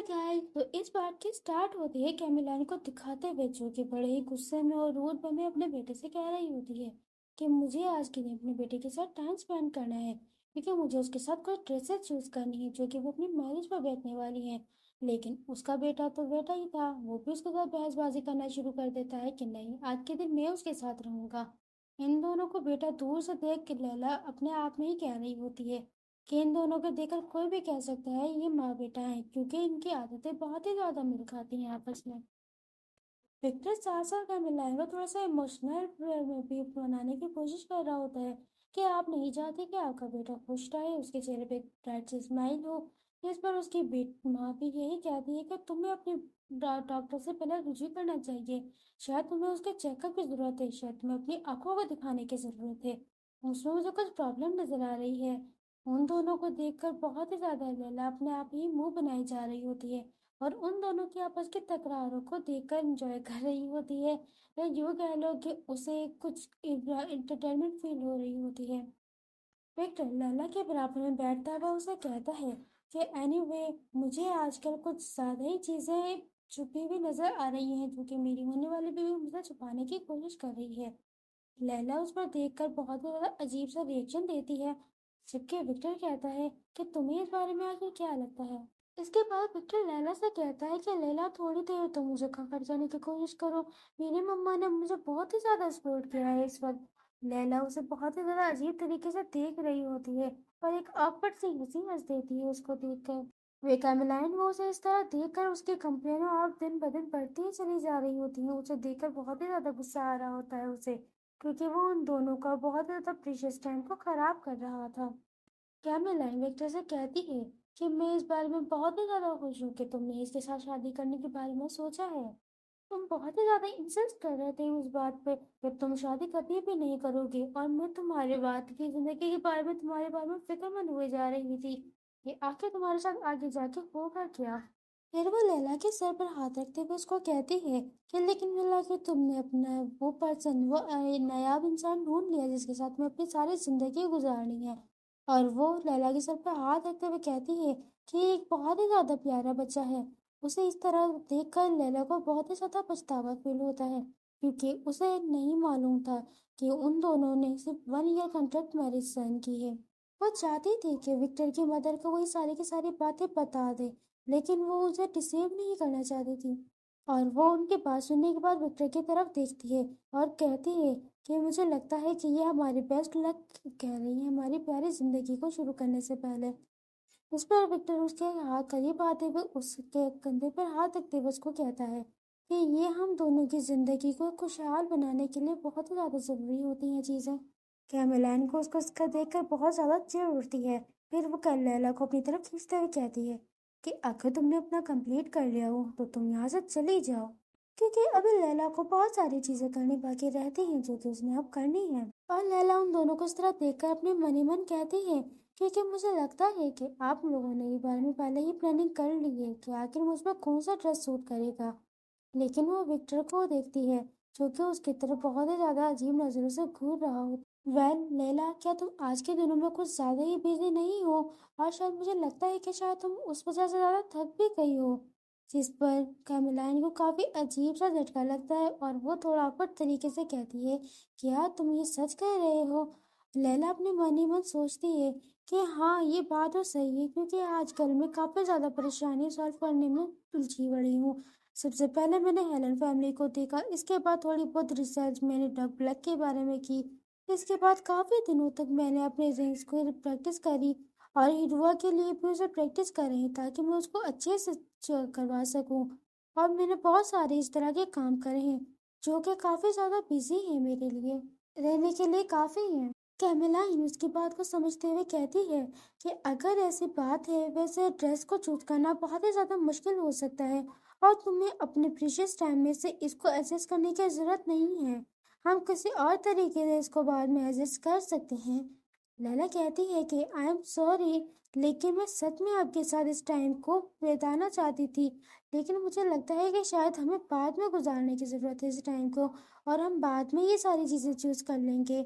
Guys, तो इस बात की स्टार्ट होती है कैमिलान को दिखाते हुए, जो कि बड़े ही गुस्से में और रूड वे में अपने बेटे से कह रही होती है कि मुझे आज के दिन अपने बेटे के साथ टाइम स्पेंड करना है, क्योंकि मुझे उसके साथ कुछ ड्रेसेस चूज करनी है जो कि वो अपनी मैरिज पर बैठने वाली है। लेकिन उसका बेटा तो बेटा ही था, वो भी उसके साथ बहसबाजी करना शुरू कर देता है कि नहीं, आज के दिन मैं उसके साथ रहूंगा। इन दोनों को बेटा दूर से देख के लैला अपने आप में ही कह रही होती है कि इन दोनों को देखकर कोई भी कह सकता है ये माँ बेटा है, क्योंकि इनकी आदतें बहुत ही ज्यादा मिल खाती हैं आपस में। विक्टर 4 साल का मिलाएगा थोड़ा सा इमोशनल भी बनाने की कोशिश कर रहा होता है कि आप नहीं चाहते कि आपका बेटा खुश रहे, उसके चेहरे पे ब्राइट सी स्माइल हो। इस पर उसकी माँ भी यही कहती है कि तुम्हें अपने डॉक्टर से पहले रुजू करना चाहिए। शायद तुम्हें उसके चेकअप की जरूरत है, शायद तुम्हें अपनी आंखों को दिखाने की जरूरत है, उसमें मुझे कुछ प्रॉब्लम नजर आ रही है। उन दोनों को देखकर बहुत ही ज्यादा लैला अपने आप ही मुंह बनाई जा रही होती है और उन दोनों की आपस की तकरारों को देखकर एंजॉय कर रही होती है, या यूँ कह लो कि उसे कुछ इंटरटेनमेंट फील हो रही होती है। विक्टर लैला के बराबर में बैठता हुआ उसे कहता है कि एनीवे, मुझे आजकल कुछ ज़्यादा ही चीज़ें छुपी हुई नज़र आ रही हैं जो कि मेरी होने वाली बीवी मुझसे छुपाने की कोशिश कर रही है। लैला उस पर देखकर बहुत ही ज़्यादा अजीब सा रिएक्शन देती है, जबकि विक्टर कहता है कि तुम्हें इस बारे में आखिर क्या लगता है। इसके बाद विक्टर लैला से कहता है कि लैला, थोड़ी देर तो मुझे घर जाने की कोशिश करो, मेरी मम्मा ने मुझे बहुत ही ज़्यादा सपोर्ट किया है इस वक्त। लैला उसे बहुत ही ज़्यादा अजीब तरीके से देख रही होती है और एक awkward सी हंसी हंस देती है उसको देखकर। वे कैमलाइन वो उसे इस तरह देखकर उसकी कंप्लेनों और दिन ब दिन बढ़ती ही चली जा रही होती हैं। उसे देखकर बहुत ही ज़्यादा गुस्सा आ रहा होता है उसे, क्योंकि वो उन दोनों का बहुत ज़्यादा प्रीशियस टाइम को खराब कर रहा था। कैमलाइन विक्टर से कहती है कि मैं इस बारे में बहुत ही ज़्यादा खुश हूँ कि तुमने इसके साथ शादी करने के बारे में सोचा है। तुम बहुत ही ज़्यादा इंसिस्ट कर रहे थे उस बात पे कि तुम शादी कभी भी नहीं करोगे, और मैं तुम्हारे बात की ज़िंदगी के बारे में, तुम्हारे बारे में फिक्रमंद हुए जा रही थी कि आखिर तुम्हारे साथ आगे जाके होगा क्या। फिर वो लैला के सर पर हाथ रखते हुए उसको कहती है कि लेकिन लैला, कि तुमने अपना वो पर्सन, वो नायाब इंसान ढूंढ लिया जिसके साथ में अपनी सारी जिंदगी गुजारनी है। और वो लैला के सर पर हाथ रखते हुए कहती है कि ये एक बहुत ही ज्यादा प्यारा बच्चा है। उसे इस तरह देखकर लैला को बहुत ही ज्यादा पछतावा फील होता है, क्योंकि उसे नहीं मालूम था कि उन दोनों ने सिर्फ 1 ईयर कॉन्ट्रैक्ट मैरिज साइन की है। वो चाहती थी कि विक्टर की मदर को वही सारी की सारी बातें बता दे, लेकिन वो उसे डिसीव नहीं करना चाहती थी। और वो उनकी बात सुनने के बाद विक्टर की तरफ देखती है और कहती है कि मुझे लगता है कि ये हमारी बेस्ट लक कह रही है हमारी प्यारी जिंदगी को शुरू करने से पहले। इस पर विक्टर उसके हाथ करीब आते हुए उसके कंधे पर हाथ रखते हुए उसको कहता है कि ये हम दोनों की जिंदगी को खुशहाल बनाने के लिए बहुत ही ज्यादा जरूरी होती हैं चीजें। कैमलाइन को उसको इसका देखकर बहुत ज्यादा चिढ़ उठती है। फिर वो लैला को अपनी तरफ खींचते हुए कहती है कि अगर तुमने अपना कंप्लीट कर लिया हो तो तुम यहाँ से चली जाओ, क्योंकि अभी लैला को बहुत सारी चीजें करनी बाकी रहती हैं जो कि उसने अब करनी है। और लैला उन दोनों को इस तरह देखकर अपने मन ही मन कहती है, क्योंकि मुझे लगता है कि आप लोगों ने ये बारे में पहले ही प्लानिंग कर ली है कि आखिर मुझ पर कौन सा ड्रेस सूट करेगा। लेकिन वो विक्टर को देखती है, जो कि उसकी तरफ बहुत ही ज्यादा अजीब नजरों से घूर रहा हो। लैला, क्या तुम आज के दिनों में कुछ ज्यादा ही बिजी नहीं हो? और शायद मुझे लगता है कि शायद तुम उस वजह से ज्यादा थक भी गई हो। जिस पर कैमलाइन को काफी अजीब सा झटका लगता है और वो थोड़ा awkward तरीके से कहती है, क्या तुम ये सच कह रहे हो? लैला अपने मन ही मन सोचती है कि हाँ, ये बात तो सही है, क्योंकि आजकल मैं काफी ज्यादा परेशानी सॉल्व करने में उलझी पड़ी हूँ। सबसे पहले मैंने हेलन फैमिली को देखा, इसके बाद थोड़ी बहुत रिसर्च मैंने डग ब्लैक के बारे में की, इसके बाद काफी दिनों तक मैंने अपने रिंग्स को प्रैक्टिस करी और हिडुआ के लिए भी उसे प्रैक्टिस कर रही ताकि मैं उसको अच्छे से करवा सकूं। और मैंने बहुत सारे इस तरह के काम करे हैं जो कि काफी ज्यादा बिजी हैं, मेरे लिए रहने के लिए काफी हैं। कैमलाइन उसकी बात को समझते हुए कहती है कि अगर ऐसी बात है, वैसे ड्रेस को चूज करना बहुत ही ज्यादा मुश्किल हो सकता है और तुम्हें अपने प्रीशियस टाइम में से इसको एडजस्ट करने की जरूरत नहीं है। हम किसी और तरीके से इसको बाद में एडजस्ट कर सकते हैं। लैला कहती है कि आई एम सॉरी, लेकिन मैं सच में आपके साथ इस टाइम को बिताना चाहती थी, लेकिन मुझे लगता है कि शायद हमें बाद में गुजारने की ज़रूरत है इस टाइम को, और हम बाद में ये सारी चीज़ें चूज कर लेंगे।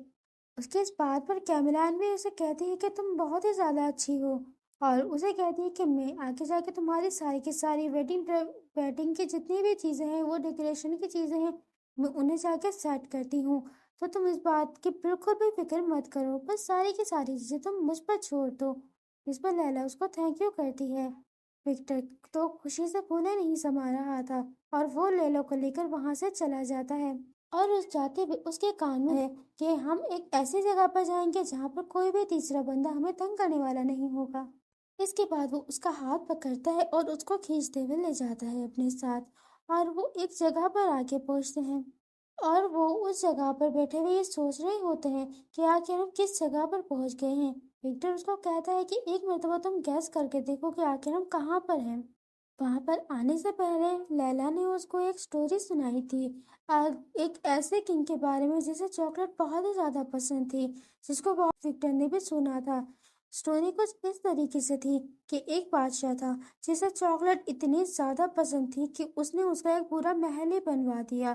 उसके इस बात पर कैमलान भी उसे कहती है कि तुम बहुत ही ज़्यादा अच्छी हो, اور اسے کہتی ہے کہ میں آگے جا کے تمہاری ساری کی ساری ویڈنگ کی جتنی بھی چیزیں ہیں، وہ ڈیکوریشن کی چیزیں ہیں، میں انہیں جا کے سیٹ کرتی ہوں، تو تم اس بات کی بالکل بھی فکر مت کرو، بس ساری کی ساری چیزیں تم مجھ پر چھوڑ دو۔ اس پر لیلا اس کو تھینک یو کرتی ہے۔ وکٹر تو خوشی سے پھولے نہیں سما رہا تھا اور وہ لیلا کو لے کر وہاں سے چلا جاتا ہے، اور اس جاتے ہوئے اس کے کان میں ہے کہ ہم ایک ایسی جگہ پر جائیں گے جہاں پر کوئی بھی تیسرا بندہ ہمیں تنگ کرنے والا نہیں ہوگا۔ اس کے بعد وہ اس کا ہاتھ پکڑتا ہے اور اس کو کھینچتے ہوئے لے جاتا ہے اپنے ساتھ، اور وہ ایک جگہ پر آ کے پہنچتے ہیں، اور وہ اس جگہ پر بیٹھے ہوئے یہ سوچ رہے ہوتے ہیں کہ آخر ہم کس جگہ پر پہنچ گئے ہیں۔ وکٹر اس کو کہتا ہے کہ ایک مرتبہ تم گیس کر کے دیکھو کہ آخر ہم کہاں پر ہیں۔ وہاں پر آنے سے پہلے لیلا نے اس کو ایک سٹوری سنائی تھی، ایک ایسے کنگ کے بارے میں جسے چاکلیٹ بہت ہی زیادہ پسند تھی، جس کو بہت وکٹر نے بھی سنا تھا۔ سٹوری کچھ اس طریقے سے تھی کہ ایک بادشاہ تھا جسے چاکلیٹ اتنی زیادہ پسند تھی کہ اس نے اس کا ایک پورا محل ہی بنوا دیا۔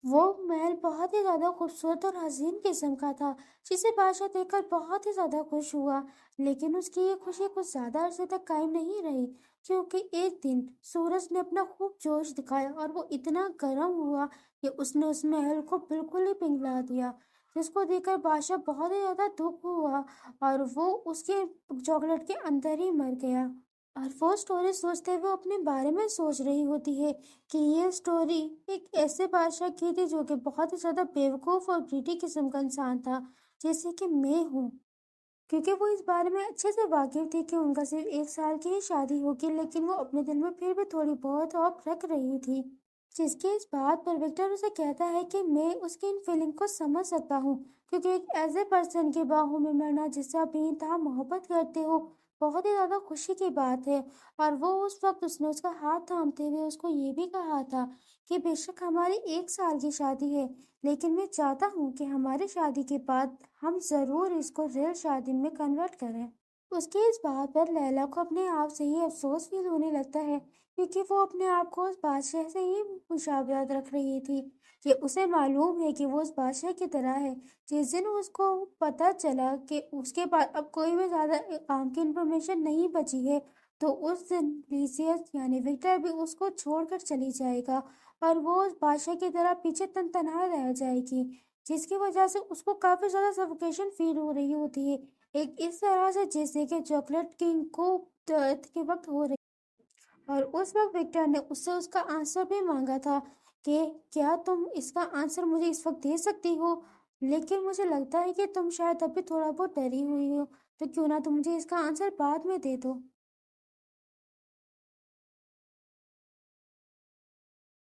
وہ محل بہت ہی زیادہ خوبصورت اور حسین قسم کا تھا، جسے بادشاہ دیکھ کر بہت ہی زیادہ خوش ہوا، لیکن اس کی یہ خوشی کچھ زیادہ عرصے تک قائم نہیں رہی، کیونکہ ایک دن سورج نے اپنا خوب جوش دکھایا اور وہ اتنا گرم ہوا کہ اس نے اس محل کو بالکل ہی پگھلا دیا، جس کو دیکھ کر بادشاہ بہت ہی زیادہ دکھ ہوا اور وہ اس کے چاکلیٹ کے اندر ہی مر گیا۔ اور وہ سٹوری سوچتے ہوئے اپنے بارے میں سوچ رہی ہوتی ہے کہ یہ سٹوری ایک ایسے بادشاہ کی تھی جو کہ بہت ہی زیادہ بیوقوف اور گریڈی قسم کا انسان تھا، جیسے کہ میں ہوں، کیونکہ وہ اس بارے میں اچھے سے واقف تھی کہ ان کا صرف 1 سال کی ہی شادی ہوگی، لیکن وہ اپنے دل میں پھر بھی تھوڑی بہت ہوپ رکھ رہی تھی، جس کی اس بات پر وکٹر اسے کہتا ہے کہ میں اس کی ان فیلنگ کو سمجھ سکتا ہوں، کیونکہ ایک ایسے پرسن کی باہوں میں مرنا جس سے آپ بے انتہا محبت کرتے ہو بہت ہی زیادہ خوشی کی بات ہے۔ اور وہ اس وقت اس نے اس کا ہاتھ تھامتے ہوئے اس کو یہ بھی کہا تھا کہ بے شک ہماری 1 سال کی شادی ہے، لیکن میں چاہتا ہوں کہ ہماری شادی کے بعد ہم ضرور اس کو ریل شادی میں کنورٹ کریں۔ اس کی اس بات پر لیلا کو اپنے آپ سے ہی افسوس فیل ہونے لگتا ہے، کیونکہ وہ اپنے آپ کو اس بادشاہ سے ہی مشابہت رکھ رہی تھی، کہ اسے معلوم ہے کہ وہ اس بادشاہ کی طرح ہے۔ جس دن اس کو پتہ چلا کہ اس کے پاس اب کوئی بھی زیادہ کام کی انفارمیشن نہیں بچی ہے، تو اس دن لیسیس یعنی وکٹر بھی اس کو چھوڑ کر چلی جائے گا، اور وہ اس بادشاہ کی طرح پیچھے تنہا رہ جائے گی، جس کی وجہ سے اس کو کافی زیادہ سفوکیشن فیل ہو رہی ہوتی ہے، ایک اس طرح سے جیسے کہ چاکلیٹ کنگ کو ڈیتھ کے وقت ہو رہی۔ اور اس وقت وکٹر نے اس سے اس کا آنسر بھی مانگا تھا کہ کیا تم اس کا آنسر مجھے اس وقت دے سکتی ہو، لیکن مجھے لگتا ہے کہ تم شاید ابھی تھوڑا بہت ڈری ہوئی ہو، تو کیوں نہ تم مجھے اس کا آنسر بعد میں دے دو۔